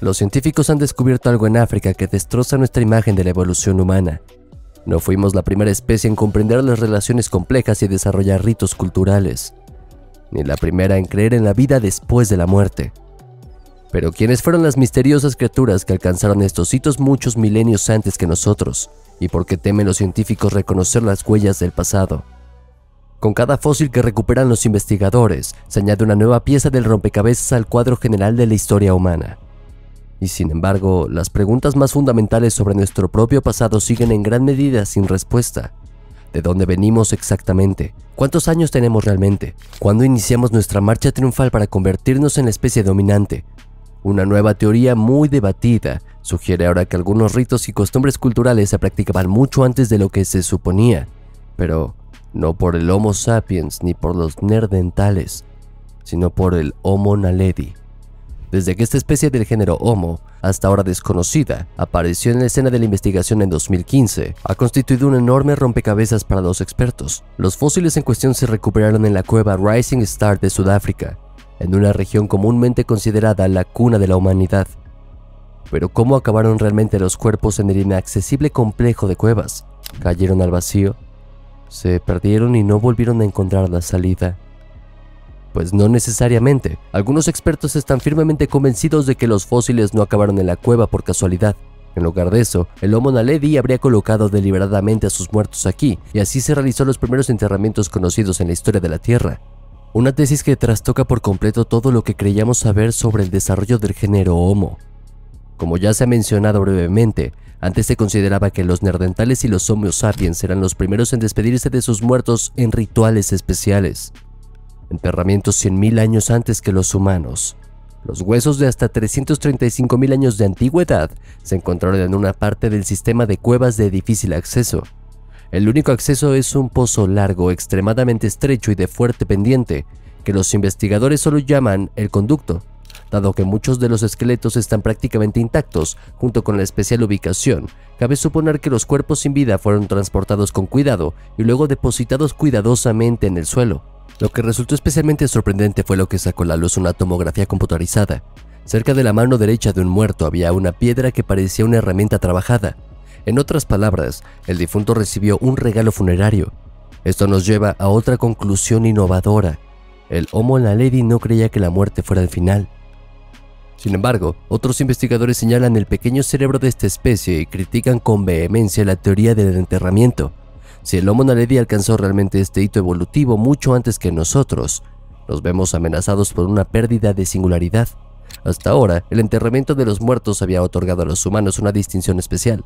Los científicos han descubierto algo en África que destroza nuestra imagen de la evolución humana. No fuimos la primera especie en comprender las relaciones complejas y desarrollar ritos culturales, ni la primera en creer en la vida después de la muerte. Pero ¿quiénes fueron las misteriosas criaturas que alcanzaron estos hitos muchos milenios antes que nosotros? ¿Y por qué temen los científicos reconocer las huellas del pasado? Con cada fósil que recuperan los investigadores, se añade una nueva pieza del rompecabezas al cuadro general de la historia humana. Y sin embargo, las preguntas más fundamentales sobre nuestro propio pasado siguen en gran medida sin respuesta. ¿De dónde venimos exactamente? ¿Cuántos años tenemos realmente? ¿Cuándo iniciamos nuestra marcha triunfal para convertirnos en la especie dominante? Una nueva teoría muy debatida sugiere ahora que algunos ritos y costumbres culturales se practicaban mucho antes de lo que se suponía, pero no por el Homo sapiens ni por los neandertales, sino por el Homo naledi. Desde que esta especie del género Homo, hasta ahora desconocida, apareció en la escena de la investigación en 2015, ha constituido un enorme rompecabezas para los expertos. Los fósiles en cuestión se recuperaron en la cueva Rising Star de Sudáfrica, en una región comúnmente considerada la cuna de la humanidad. Pero ¿cómo acabaron realmente los cuerpos en el inaccesible complejo de cuevas? ¿Cayeron al vacío? ¿Se perdieron y no volvieron a encontrar la salida? Pues no necesariamente. Algunos expertos están firmemente convencidos de que los fósiles no acabaron en la cueva por casualidad. En lugar de eso, el Homo naledi habría colocado deliberadamente a sus muertos aquí, y así se realizó los primeros enterramientos conocidos en la historia de la Tierra. Una tesis que trastoca por completo todo lo que creíamos saber sobre el desarrollo del género Homo. Como ya se ha mencionado brevemente, antes se consideraba que los neandertales y los Homo sapiens eran los primeros en despedirse de sus muertos en rituales especiales. Enterramientos 100.000 años antes que los humanos. Los huesos de hasta 335.000 años de antigüedad se encontraron en una parte del sistema de cuevas de difícil acceso. El único acceso es un pozo largo, extremadamente estrecho y de fuerte pendiente, que los investigadores solo llaman el conducto. Dado que muchos de los esqueletos están prácticamente intactos, junto con la especial ubicación, cabe suponer que los cuerpos sin vida fueron transportados con cuidado y luego depositados cuidadosamente en el suelo. Lo que resultó especialmente sorprendente fue lo que sacó a la luz una tomografía computarizada. Cerca de la mano derecha de un muerto había una piedra que parecía una herramienta trabajada. En otras palabras, el difunto recibió un regalo funerario. Esto nos lleva a otra conclusión innovadora. El Homo naledi no creía que la muerte fuera el final. Sin embargo, otros investigadores señalan el pequeño cerebro de esta especie y critican con vehemencia la teoría del enterramiento. Si el Homo naledi alcanzó realmente este hito evolutivo mucho antes que nosotros, nos vemos amenazados por una pérdida de singularidad. Hasta ahora, el enterramiento de los muertos había otorgado a los humanos una distinción especial,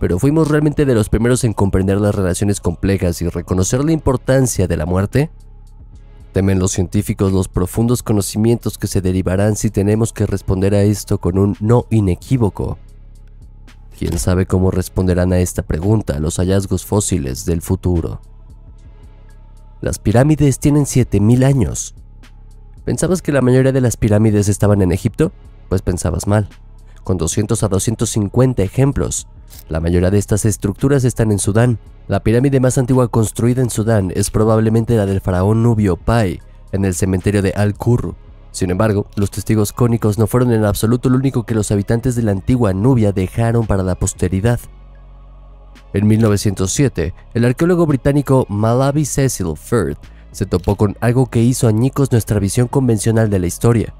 pero ¿fuimos realmente de los primeros en comprender las relaciones complejas y reconocer la importancia de la muerte? ¿Temen los científicos los profundos conocimientos que se derivarán si tenemos que responder a esto con un no inequívoco? ¿Quién sabe cómo responderán a esta pregunta los hallazgos fósiles del futuro? Las pirámides tienen 7.000 años. ¿Pensabas que la mayoría de las pirámides estaban en Egipto? Pues pensabas mal. Con 200 a 250 ejemplos. La mayoría de estas estructuras están en Sudán. La pirámide más antigua construida en Sudán es probablemente la del faraón nubio Pai, en el cementerio de Al-Qurr. Sin embargo, los testigos cónicos no fueron en absoluto lo único que los habitantes de la antigua Nubia dejaron para la posteridad. En 1907, el arqueólogo británico Malaby Cecil Firth se topó con algo que hizo añicos nuestra visión convencional de la historia.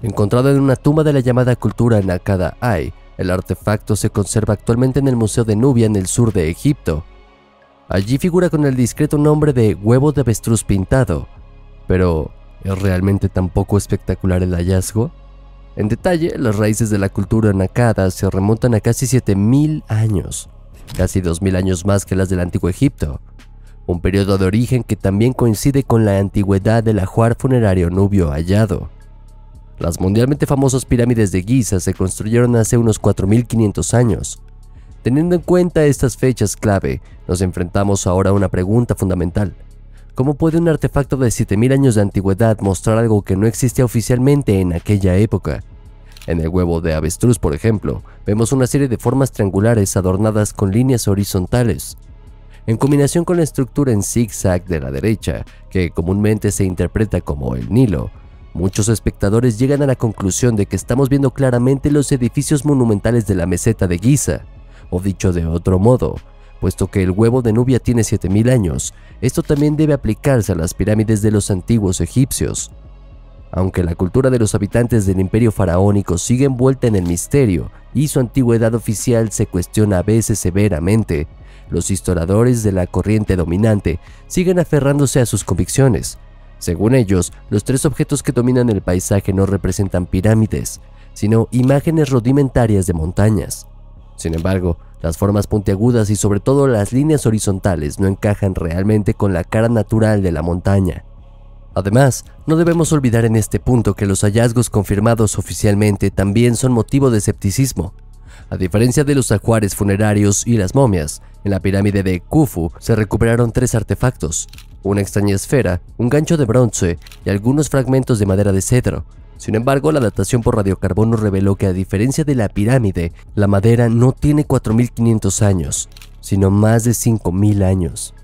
Encontrado en una tumba de la llamada cultura Nakada Ai, el artefacto se conserva actualmente en el Museo de Nubia en el sur de Egipto. Allí figura con el discreto nombre de huevo de avestruz pintado, pero ¿es realmente tan poco espectacular el hallazgo? En detalle, las raíces de la cultura Nakada se remontan a casi 7.000 años, casi 2.000 años más que las del antiguo Egipto, un periodo de origen que también coincide con la antigüedad del ajuar funerario nubio hallado. Las mundialmente famosas pirámides de Giza se construyeron hace unos 4.500 años. Teniendo en cuenta estas fechas clave, nos enfrentamos ahora a una pregunta fundamental. ¿Cómo puede un artefacto de 7.000 años de antigüedad mostrar algo que no existía oficialmente en aquella época? En el huevo de avestruz, por ejemplo, vemos una serie de formas triangulares adornadas con líneas horizontales. En combinación con la estructura en zigzag de la derecha, que comúnmente se interpreta como el Nilo, Muchos espectadores llegan a la conclusión de que estamos viendo claramente los edificios monumentales de la meseta de Giza, o dicho de otro modo, puesto que el huevo de Nubia tiene 7000 años, esto también debe aplicarse a las pirámides de los antiguos egipcios. Aunque la cultura de los habitantes del imperio faraónico sigue envuelta en el misterio y su antigüedad oficial se cuestiona a veces severamente, los historiadores de la corriente dominante siguen aferrándose a sus convicciones. Según ellos, los tres objetos que dominan el paisaje no representan pirámides, sino imágenes rudimentarias de montañas. Sin embargo, las formas puntiagudas y sobre todo las líneas horizontales no encajan realmente con la cara natural de la montaña. Además, no debemos olvidar en este punto que los hallazgos confirmados oficialmente también son motivo de escepticismo. A diferencia de los ajuares funerarios y las momias, en la pirámide de Khufu se recuperaron 3 artefactos: una extraña esfera, un gancho de bronce y algunos fragmentos de madera de cedro. Sin embargo, la datación por radiocarbono reveló que, a diferencia de la pirámide, la madera no tiene 4500 años, sino más de 5000 años.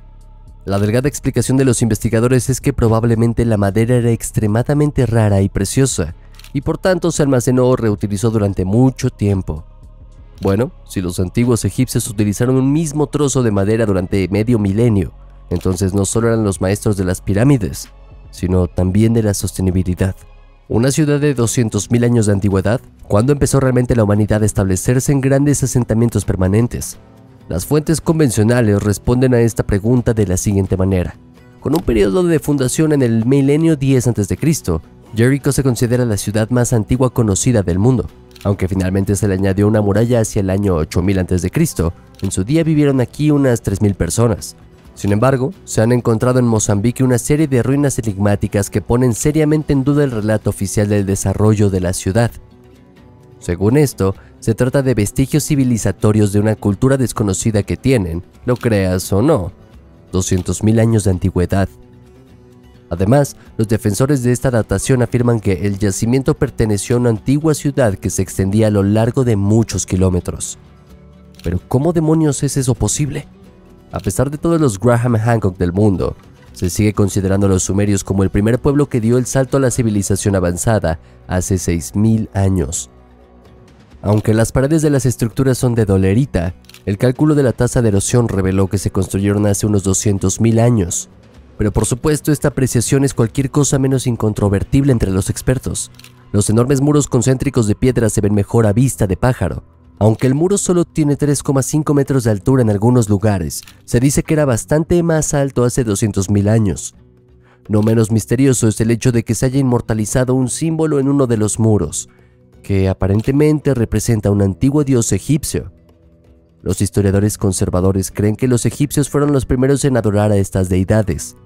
La delgada explicación de los investigadores es que probablemente la madera era extremadamente rara y preciosa, y por tanto se almacenó o reutilizó durante mucho tiempo. Bueno, si los antiguos egipcios utilizaron un mismo trozo de madera durante medio milenio, entonces no solo eran los maestros de las pirámides, sino también de la sostenibilidad. Una ciudad de 200.000 años de antigüedad, ¿cuándo empezó realmente la humanidad a establecerse en grandes asentamientos permanentes? Las fuentes convencionales responden a esta pregunta de la siguiente manera. Con un periodo de fundación en el milenio 10 a.C., Jericó se considera la ciudad más antigua conocida del mundo. Aunque finalmente se le añadió una muralla hacia el año 8000 a.C., en su día vivieron aquí unas 3000 personas. Sin embargo, se han encontrado en Mozambique una serie de ruinas enigmáticas que ponen seriamente en duda el relato oficial del desarrollo de la ciudad. Según esto, se trata de vestigios civilizatorios de una cultura desconocida que tienen, lo creas o no, 200.000 años de antigüedad. Además, los defensores de esta datación afirman que el yacimiento perteneció a una antigua ciudad que se extendía a lo largo de muchos kilómetros. Pero ¿cómo demonios es eso posible? A pesar de todos los Graham Hancock del mundo, se sigue considerando a los sumerios como el primer pueblo que dio el salto a la civilización avanzada hace 6000 años. Aunque las paredes de las estructuras son de dolerita, el cálculo de la tasa de erosión reveló que se construyeron hace unos 200.000 años. Pero por supuesto, esta apreciación es cualquier cosa menos incontrovertible entre los expertos. Los enormes muros concéntricos de piedra se ven mejor a vista de pájaro. Aunque el muro solo tiene 3,5 metros de altura en algunos lugares, se dice que era bastante más alto hace 200.000 años. No menos misterioso es el hecho de que se haya inmortalizado un símbolo en uno de los muros, que aparentemente representa a un antiguo dios egipcio. Los historiadores conservadores creen que los egipcios fueron los primeros en adorar a estas deidades.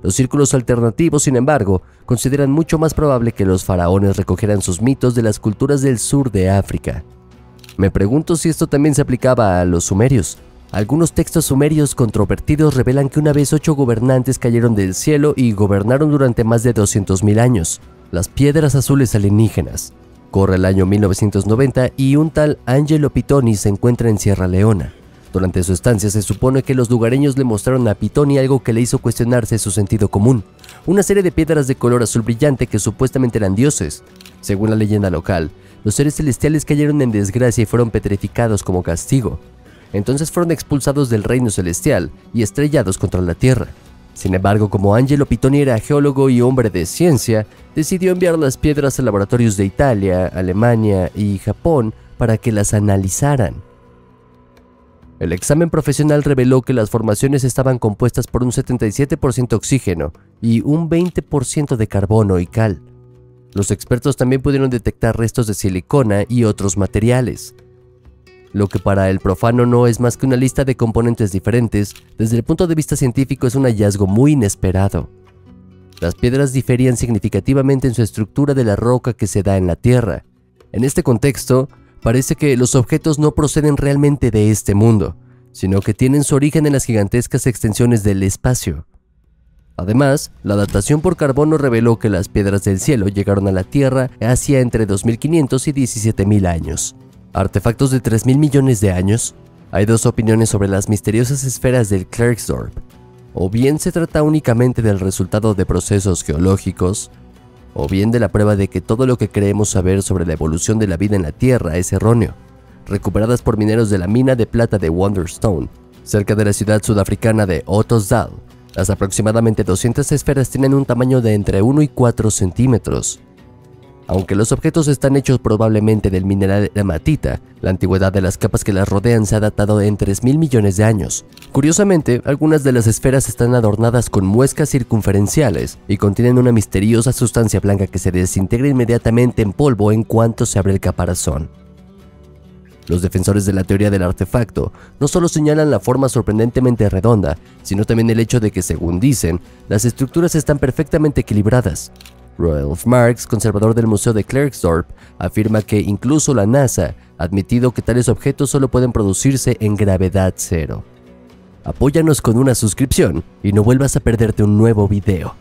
Los círculos alternativos, sin embargo, consideran mucho más probable que los faraones recogieran sus mitos de las culturas del sur de África. Me pregunto si esto también se aplicaba a los sumerios. Algunos textos sumerios controvertidos revelan que una vez 8 gobernantes cayeron del cielo y gobernaron durante más de 200.000 años. Las piedras azules alienígenas. Corre el año 1990 y un tal Angelo Pitoni se encuentra en Sierra Leona. Durante su estancia se supone que los lugareños le mostraron a Pitoni algo que le hizo cuestionarse su sentido común. Una serie de piedras de color azul brillante que supuestamente eran dioses. Según la leyenda local, los seres celestiales cayeron en desgracia y fueron petrificados como castigo. Entonces fueron expulsados del reino celestial y estrellados contra la tierra. Sin embargo, como Angelo Pitoni era geólogo y hombre de ciencia, decidió enviar las piedras a laboratorios de Italia, Alemania y Japón para que las analizaran. El examen profesional reveló que las formaciones estaban compuestas por un 77% oxígeno y un 20% de carbono y cal. Los expertos también pudieron detectar restos de silicona y otros materiales. Lo que para el profano no es más que una lista de componentes diferentes, desde el punto de vista científico es un hallazgo muy inesperado. Las piedras diferían significativamente en su estructura de la roca que se da en la Tierra. En este contexto, parece que los objetos no proceden realmente de este mundo, sino que tienen su origen en las gigantescas extensiones del espacio. Además, la datación por carbono reveló que las piedras del cielo llegaron a la Tierra hacia entre 2500 y 17.000 años. ¿Artefactos de 3.000 millones de años? Hay dos opiniones sobre las misteriosas esferas del Klerksdorp. O bien se trata únicamente del resultado de procesos geológicos, o bien de la prueba de que todo lo que creemos saber sobre la evolución de la vida en la Tierra es erróneo, recuperadas por mineros de la mina de plata de Wonderstone, cerca de la ciudad sudafricana de Ottosdal. Las aproximadamente 200 esferas tienen un tamaño de entre 1 y 4 centímetros. Aunque los objetos están hechos probablemente del mineral hematita, la antigüedad de las capas que las rodean se ha datado en 3.000 millones de años. Curiosamente, algunas de las esferas están adornadas con muescas circunferenciales y contienen una misteriosa sustancia blanca que se desintegra inmediatamente en polvo en cuanto se abre el caparazón. Los defensores de la teoría del artefacto no solo señalan la forma sorprendentemente redonda, sino también el hecho de que, según dicen, las estructuras están perfectamente equilibradas. Rolf Marx, conservador del Museo de Klerksdorp, afirma que incluso la NASA ha admitido que tales objetos solo pueden producirse en gravedad cero. Apóyanos con una suscripción y no vuelvas a perderte un nuevo video.